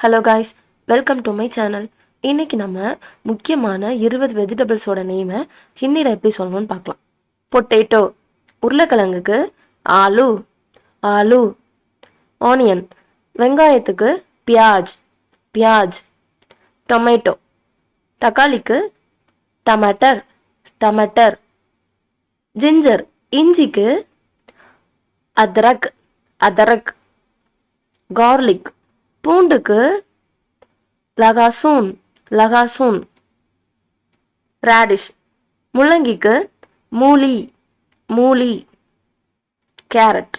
Hello guys, welcome to my channel. இன்னைக்கு நம்ம முக்கியமான 20 வெஜிடபிள்ஸோட நேமை ஹிந்தியில் எப்படி சொல்லணும்னு பார்க்கலாம். பொட்டேட்டோ உருளைக்கிழங்குக்கு ஆலு, ஆலு. ஆனியன் வெங்காயத்துக்கு பியாஜ், பியாஜ். டொமேட்டோ தக்காளிக்கு டமாட்டர், டமாட்டர். ஜிஞ்சர் இஞ்சிக்கு அதரக், அதரக். கார்லிக் பூண்டுக்கு லகாசூன், லகாசூன். ரேடிஷ் முள்ளங்கிக்கு மூலி, மூலி. கேரட்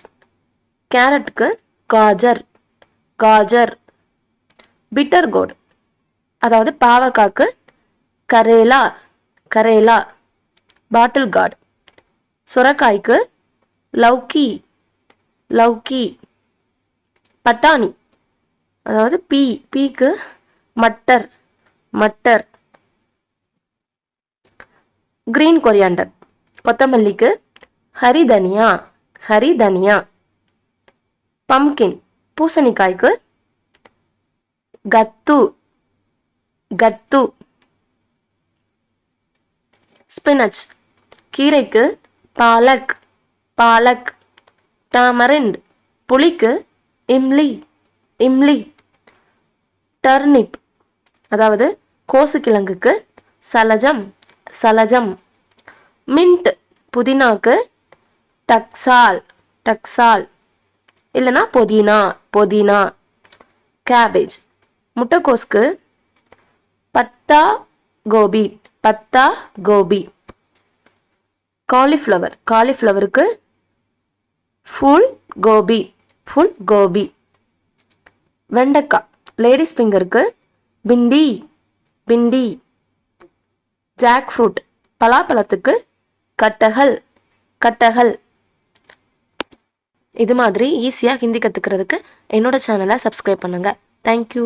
கேரட்டுக்கு காஜர், காஜர். பிட்டர் கோட் அதாவது பாவக்காக்கு கரேலா, கரேலா. பாட்டில் கார்டு சுரக்காய்க்கு லௌக்கி, லௌக்கி. பட்டாணி அதாவது பீக்கு மட்டர், மட்டர். கிரீன் கொரியாண்டர் கொத்தமல்லிக்கு ஹரி தனியா, ஹரி தனியா. பம்கின் பூசணிக்காய்க்கு கத்து, கத்து. ஸ்பினச் கீரைக்கு பாலக், பாலக். டாமரிண்ட் புளிக்கு இம்லி, இம்லி. டர்னிப் அதாவது கோசுக்கிழங்குக்கு சலஜம், சலஜம். மின்ட் புதினாக்கு டக்ஸால், டக்ஸால். இல்லைனா புதினா, புதினா. கேபேஜ் முட்டைக்கோஸ்க்கு பத்தா கோபி, பத்தா கோபி. காலிஃப்ளவர் காலிஃப்ளவருக்கு ஃபுல் கோபி, ஃபுல் கோபி. வெண்டைக்காய் லேடிஸ் ஃபிங்கருக்கு பிண்டி, பிண்டி. ஜாக் ஃப்ரூட் பலாப்பழத்துக்கு கட்டகல், கட்டகல். இது மாதிரி ஈஸியாக ஹிந்தி கற்றுக்கிறதுக்கு என்னோட சேனலை சப்ஸ்கிரைப் பண்ணுங்கள். தேங்க்யூ.